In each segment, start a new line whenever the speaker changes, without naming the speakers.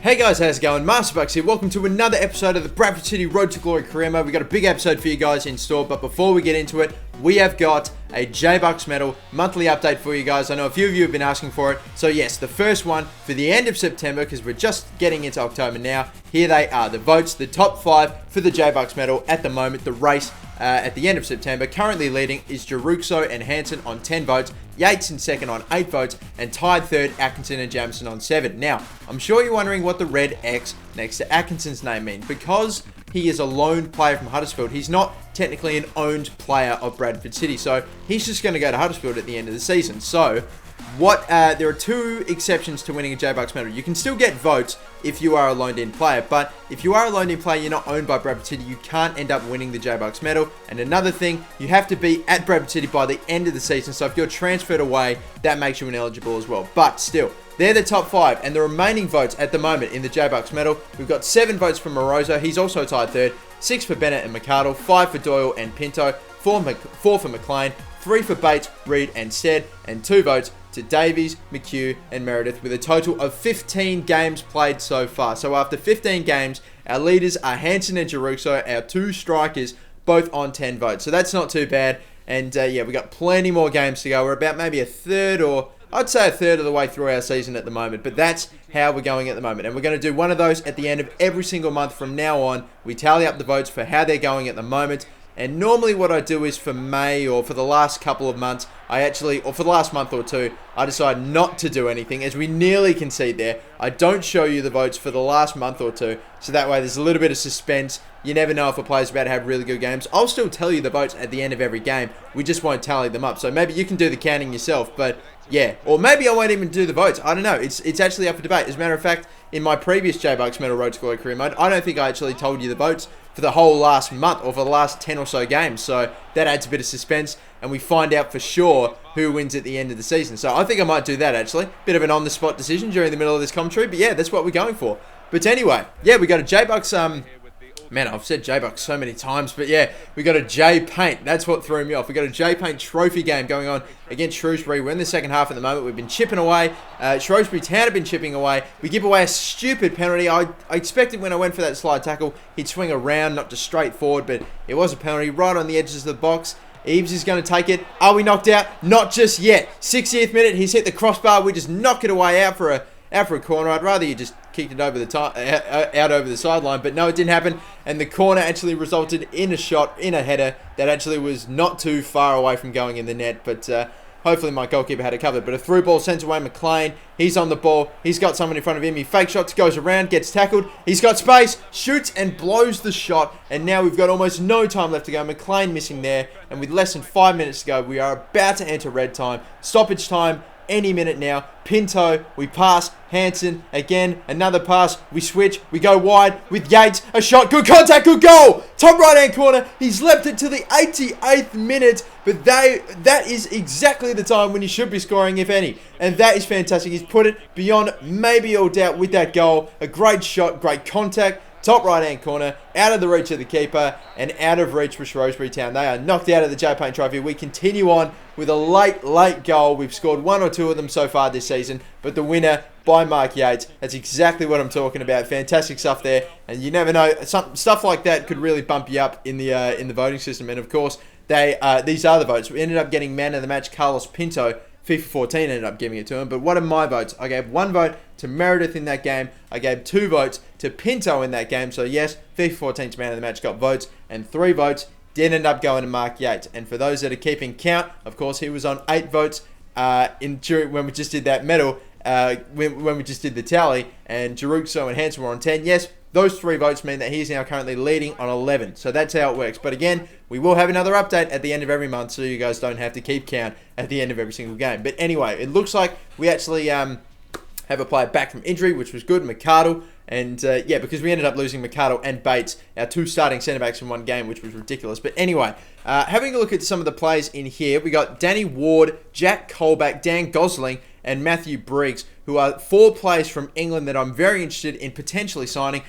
Hey guys, how's it going? MasterBucks here. Welcome to another episode of the Bradford City Road to Glory career mode. We got a big episode for you guys in store, but before we get into it, we have got a J-Bucks medal monthly update for you guys. I know a few of you have been asking for it. So yes, the first one for the end of September, because we're just getting into October now. Here they are, the votes, the top 5 for the J-Bucks medal at the moment. The race at the end of September, currently leading is Jeruxo and Hansen on 10 votes, Yates in second on 8 votes, and tied third Atkinson and Jamison on 7. Now, I'm sure you're wondering what the red X next to Atkinson's name means. Because he is a loaned player from Huddersfield, he's not technically an owned player of Bradford City, so he's just going to go to Huddersfield at the end of the season. So, there are two exceptions to winning a J-Bucks medal. You can still get votes if you are a loaned-in player, but if you are a loaned-in player, you're not owned by Bradford City, you can't end up winning the J-Bucks medal. And another thing, you have to be at Bradford City by the end of the season, so if you're transferred away, that makes you ineligible as well. But still, they're the top 5, and the remaining votes at the moment in the J-Bucks medal, we've got 7 votes for Morozo, he's also tied third, 6 for Bennett and McArdle, 5 for Doyle and Pinto, 4 for McLean, 3 for Bates, Reed and Stead, and 2 votes to Davies, McHugh and Meredith, with a total of 15 games played so far. So after 15 games, our leaders are Hansen and Jeruxo, our 2 strikers, both on 10 votes. So that's not too bad. And yeah, we got plenty more games to go. We're about maybe a third, or I'd say a third of the way through our season at the moment. But that's how we're going at the moment. And we're going to do one of those at the end of every single month from now on. We tally up the votes for how they're going at the moment. And normally what I do is for May, or for the last couple of months, or for the last month or two, I decide not to do anything, as we nearly concede there. I don't show you the votes for the last month or two, so that way there's a little bit of suspense. You never know if a player's about to have really good games. I'll still tell you the votes at the end of every game, we just won't tally them up. So maybe you can do the counting yourself, but yeah. Or maybe I won't even do the votes, I don't know. It's actually up for debate. As a matter of fact, in my previous J-Bucks medal Road to Glory career mode, I don't think I actually told you the votes for the whole last month, or for the last 10 or so games. So that adds a bit of suspense, and we find out for sure who wins at the end of the season. So I think I might do that, actually. Bit of an on-the-spot decision during the middle of this commentary, but yeah, that's what we're going for. But anyway, yeah, we got a J-Bucks, man, I've said J-Bucks so many times, but yeah, we got a J-Paint. That's what threw me off. We got a J-Paint trophy game going on against Shrewsbury. We're in the second half at the moment. We've been chipping away. Shrewsbury Town have been chipping away. We give away a stupid penalty. I expected when I went for that slide tackle, he'd swing around, not just straight forward, but it was a penalty right on the edges of the box. Eves is going to take it. Are we knocked out? Not just yet. 60th minute, he's hit the crossbar. We just knock it away out for a corner. I'd rather you just kicked it over the out over the sideline, but no, it didn't happen, and the corner actually resulted in a shot, in a header that actually was not too far away from going in the net, but hopefully my goalkeeper had it covered. But a through ball sent away McLean. He's on the ball. He's got someone in front of him. He fake shots, goes around, gets tackled. He's got space, shoots and blows the shot. And now we've got almost no time left to go. McLean missing there. And with less than 5 minutes to go, we are about to enter red time. Stoppage time any minute now. Pinto, we pass. Hansen, again, another pass. We switch. We go wide with Yates. A shot. Good contact. Good goal. Top right-hand corner. He's left it to the 88th minute. But that is exactly the time when you should be scoring, if any. And that is fantastic. He's put it beyond maybe all doubt with that goal. A great shot. Great contact. Top right-hand corner, out of the reach of the keeper, and out of reach for Shrewsbury Town. They are knocked out of the J-Paint Trophy. We continue on with a late goal. We've scored 1 or 2 of them so far this season, but the winner by Mark Yates. That's exactly what I'm talking about. Fantastic stuff there, and you never know, stuff like that could really bump you up in the voting system. And of course, these are the votes. We ended up getting man of the match, Carlos Pinto. FIFA 14 ended up giving it to him. But what are my votes? I gave 1 vote to Meredith in that game. I gave 2 votes to Pinto in that game. So yes, FIFA 14's man of the match got votes. And 3 votes did end up going to Mark Yates. And for those that are keeping count, of course, he was on 8 votes when we just did that medal. When we just did the tally. And Jeruxo and Hansen were on 10. Yes, those 3 votes mean that he's now currently leading on 11. So that's how it works. But again, we will have another update at the end of every month, so you guys don't have to keep count at the end of every single game. But anyway, it looks like we actually have a player back from injury, which was good, McArdle. And yeah, because we ended up losing McArdle and Bates, our 2 starting centre-backs in one game, which was ridiculous. But anyway, having a look at some of the players in here, we got Danny Ward, Jack Colback, Dan Gosling, and Matthew Briggs, who are 4 players from England that I'm very interested in potentially signing.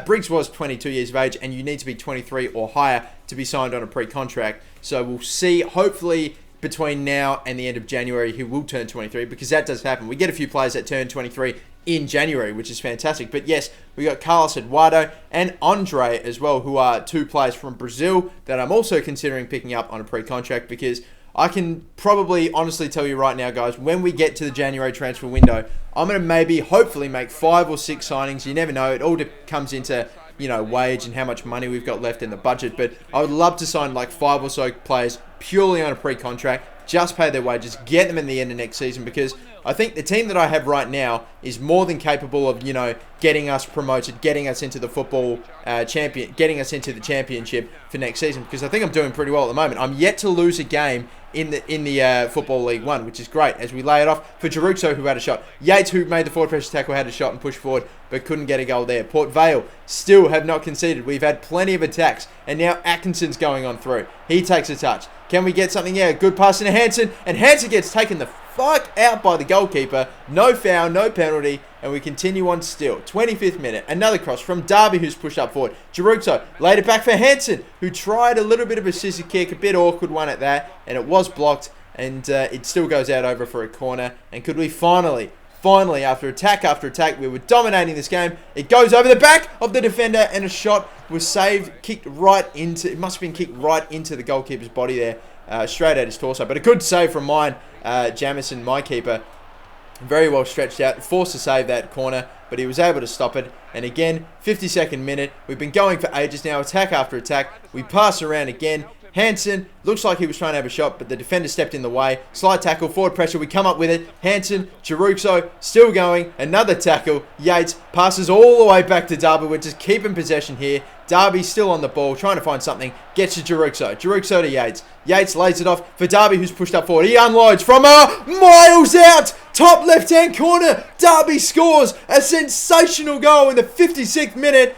Briggs was 22 years of age, and you need to be 23 or higher to be signed on a pre-contract. So we'll see, hopefully, between now and the end of January, he will turn 23, because that does happen. We get a few players that turn 23 in January, which is fantastic. But yes, we got Carlos Eduardo and Andre as well, who are 2 players from Brazil that I'm also considering picking up on a pre-contract, because I can probably honestly tell you right now, guys, when we get to the January transfer window, I'm going to hopefully make 5 or 6 signings. You never know. It all comes into, wage and how much money we've got left in the budget. But I would love to sign like 5 or so players purely on a pre-contract, just pay their wages, get them in the end of next season, because I think the team that I have right now is more than capable of, getting us promoted, getting us into the football getting us into the championship for next season, because I think I'm doing pretty well at the moment. I'm yet to lose a game in the Football League 1, which is great, as we lay it off for Jeruxo, who had a shot. Yates, who made the forward pressure tackle, had a shot and pushed forward, but couldn't get a goal there. Port Vale still have not conceded. We've had plenty of attacks, and now Atkinson's going on through. He takes a touch. Can we get something? Yeah, good pass into Hansen, and Hansen gets taken the fuck out by the goalkeeper. No foul, no penalty, and we continue on still. 25th minute, another cross from Darby, who's pushed up forward. Jeruxo laid it back for Hansen, who tried a little bit of a scissor kick, a bit awkward one at that, and it was blocked, and it still goes out over for a corner. And could we finally, after attack, we were dominating this game. It goes over the back of the defender, and a shot was saved, it must have been kicked right into the goalkeeper's body there, straight at his torso. But a good save from Jamison, my keeper. Very well stretched out, forced to save that corner, but he was able to stop it. And again, 52nd minute, we've been going for ages now, attack after attack. We pass around again. Hansen, looks like he was trying to have a shot, but the defender stepped in the way. Slide tackle, forward pressure, we come up with it. Hansen, Jeruxo, still going. Another tackle. Yates passes all the way back to Darby. We're just keeping possession here. Darby still on the ball, trying to find something. Gets to Jeruxo. Jeruxo to Yates. Yates lays it off for Darby, who's pushed up forward. He unloads from miles out. Top left-hand corner. Darby scores a sensational goal in the 56th minute.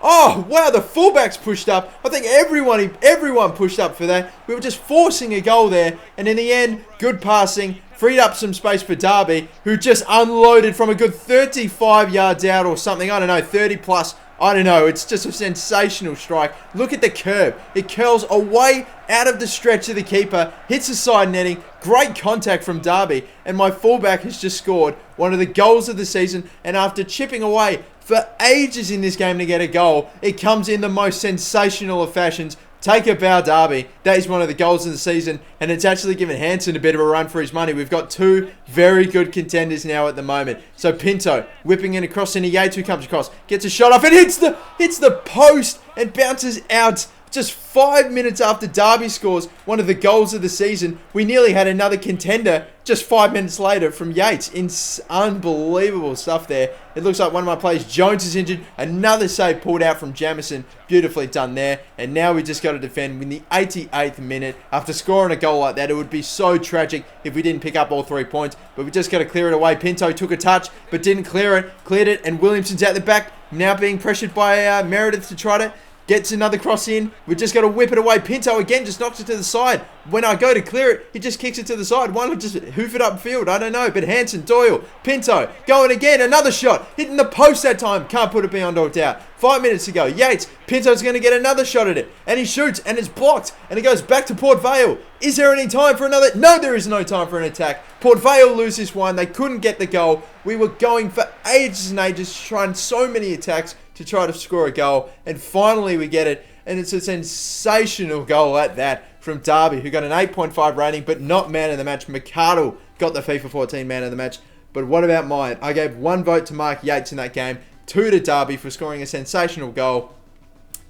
Oh, wow, the fullbacks pushed up. I think everyone pushed up for that. We were just forcing a goal there. And in the end, good passing, freed up some space for Darby, who just unloaded from a good 35 yards out or something. I don't know, 30 plus. I don't know. It's just a sensational strike. Look at the curve. It curls away out of the stretch of the keeper, hits the side netting. Great contact from Darby. And my fullback has just scored one of the goals of the season. And after chipping away for ages in this game to get a goal, it comes in the most sensational of fashions. Take a bow, Darby. That is one of the goals of the season, and it's actually given Hansen a bit of a run for his money. We've got 2 very good contenders now at the moment. So Pinto whipping in across into Yates, who comes across, gets a shot off, and hits the post and bounces out. Just 5 minutes after Darby scores one of the goals of the season, we nearly had another contender just 5 minutes later from Yates. Unbelievable stuff there. It looks like one of my players, Jones, is injured. Another save pulled out from Jamison. Beautifully done there. And now we just got to defend in the 88th minute. After scoring a goal like that, it would be so tragic if we didn't pick up all 3 points. But we just got to clear it away. Pinto took a touch, but didn't clear it. Cleared it, and Williamson's at the back. Now being pressured by Meredith to try to gets another cross in. We just got to whip it away. Pinto again just knocks it to the side. When I go to clear it, he just kicks it to the side. Why not just hoof it upfield? I don't know. But Hansen, Doyle, Pinto, going again. Another shot. Hitting the post that time. Can't put it beyond all doubt. 5 minutes to go. Yates, Pinto's going to get another shot at it. And he shoots, and it's blocked. And it goes back to Port Vale. Is there any time for another? No, there is no time for an attack. Port Vale lose this one. They couldn't get the goal. We were going for ages and ages, trying so many attacks to try to score a goal, and finally we get it, and it's a sensational goal at that from Darby, who got an 8.5 rating, but not man of the match. McArdle got the FIFA 14 man of the match, but what about mine? I gave 1 vote to Mark Yates in that game, 2 to Darby for scoring a sensational goal,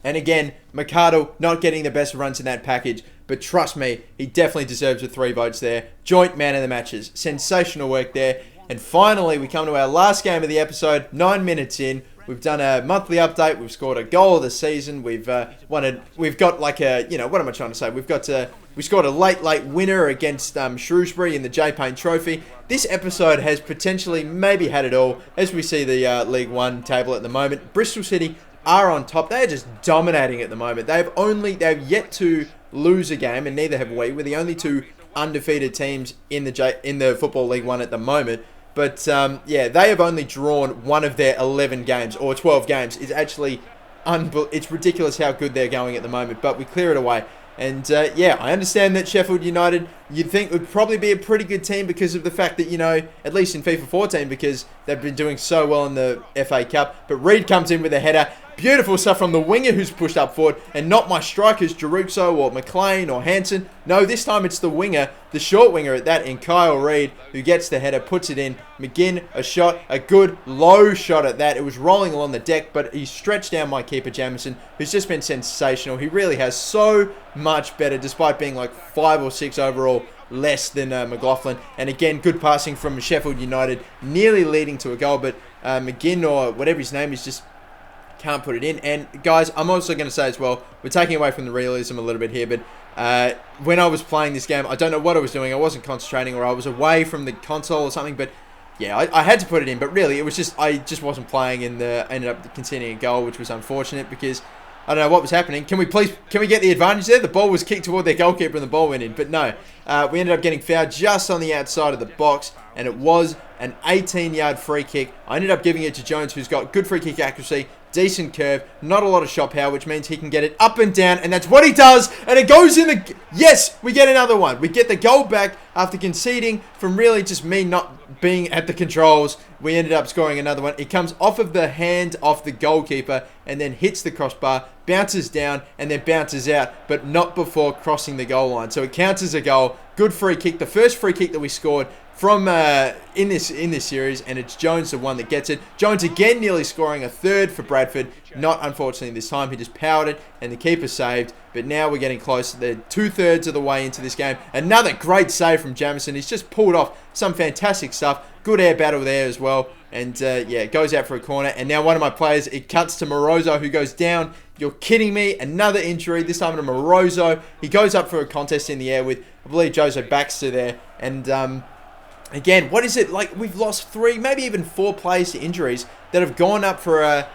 and again, McArdle not getting the best runs in that package, but trust me, he definitely deserves the 3 votes there. Joint man of the matches, sensational work there. And finally, we come to our last game of the episode, 9 minutes in. We've done a monthly update. We've scored a goal of the season. We've got like a, what am I trying to say? We scored a late winner against Shrewsbury in the J Payne Trophy. This episode has potentially maybe had it all, as we see the League One table at the moment. Bristol City are on top. They are just dominating at the moment. They've yet to lose a game, and neither have we. We're the only 2 undefeated teams in the Football League One at the moment. But, yeah, they have only drawn one of their 11 games, or 12 games. It's actually, it's ridiculous how good they're going at the moment. But we clear it away. And yeah, I understand that Sheffield United, you'd think would probably be a pretty good team because of the fact that, you know, at least in FIFA 14, because they've been doing so well in the FA Cup. But Reed comes in with a header. Beautiful stuff from the winger who's pushed up forward, and not my strikers, Jaruxo or McLean or Hansen. No, this time it's the winger, the short winger at that, in Kyle Reed, who gets the header, puts it in. McGinn, a shot, a good low shot at that. It was rolling along the deck, but he stretched down my keeper, Jamison, who's just been sensational. He really has so much better, despite being like 5 or 6 overall less than McLaughlin. And again, good passing from Sheffield United, nearly leading to a goal, but McGinn, or whatever his name is, just can't put it in. And guys, I'm also going to say as well, we're taking away from the realism a little bit here, but when I was playing this game, I don't know what I was doing. I wasn't concentrating, or I was away from the console or something, but yeah, I had to put it in. But really, it was just, I just wasn't playing, and ended up conceding a goal, which was unfortunate because I don't know what was happening. Can we get the advantage there? The ball was kicked toward their goalkeeper and the ball went in. But no, we ended up getting fouled just on the outside of the box, and it was an 18-yard free kick. I ended up giving it to Jones, who's got good free kick accuracy, decent curve, not a lot of shot power, which means he can get it up and down, and that's what he does, and it goes in the... Yes, we get another one. We get the goal back after conceding from really just me not being at the controls. We ended up scoring another one. It comes off of the hand off the goalkeeper and then hits the crossbar, bounces down, and then bounces out, but not before crossing the goal line. So it counts as a goal. Good free kick. The first free kick that we scored from in this series, and it's Jones the one that gets it. Jones again nearly scoring a third for Bradford. Not unfortunately this time. He just powered it, and the keeper saved. But now we're getting close. They're 2/3 of the way into this game. Another great save from Jamison. He's just pulled off some fantastic stuff. Good air battle there as well. And yeah, it goes out for a corner. And now one of my players, it cuts to Morozo, who goes down. You're kidding me. Another injury, this time to Morozo. He goes up for a contest in the air with, I believe, Jose Baxter there. And again, what is it? Like, we've lost 3, maybe even 4 players to injuries that have gone up for a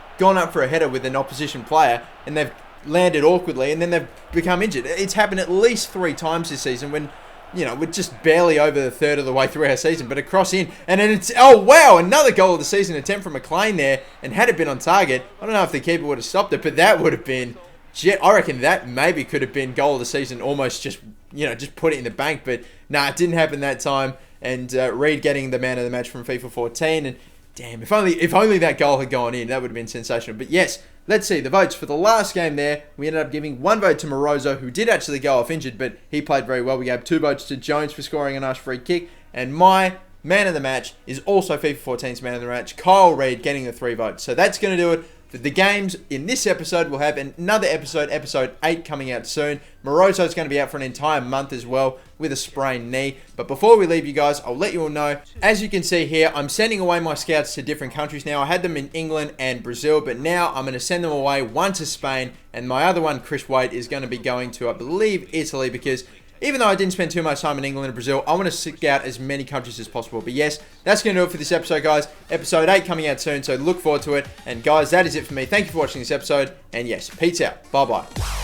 header with an opposition player, and they've landed awkwardly, and then they've become injured. It's happened at least 3 times this season when, you know, we're just barely over the third of the way through our season, but a cross in, and then it's, oh wow, another goal of the season attempt from McLean there, and had it been on target, I don't know if the keeper would have stopped it, but that would have been, I reckon that maybe could have been goal of the season, almost just, you know, just put it in the bank, but nah, it didn't happen that time. And Reed getting the man of the match from FIFA 14, and damn, if only that goal had gone in, that would have been sensational. But yes, let's see the votes for the last game there. We ended up giving 1 vote to Morozo, who did actually go off injured, but he played very well. We gave 2 votes to Jones for scoring a nice free kick, and my man of the match is also FIFA 14's man of the match, Kyle Reed, getting the 3 votes. So that's going to do it for the games in this episode. We'll have another episode, episode 8, coming out soon. Morozo's going to be out for an entire month as well with a sprained knee. But before we leave you guys, I'll let you all know, as you can see here, I'm sending away my scouts to different countries now. I had them in England and Brazil, but now I'm going to send them away, one to Spain, and my other one, Chris Wade, is going to be going to, I believe, Italy, because even though I didn't spend too much time in England and Brazil, I want to seek out as many countries as possible. But yes, that's going to do it for this episode, guys. Episode 8 coming out soon, so look forward to it. And guys, that is it for me. Thank you for watching this episode. And yes, peace out. Bye-bye.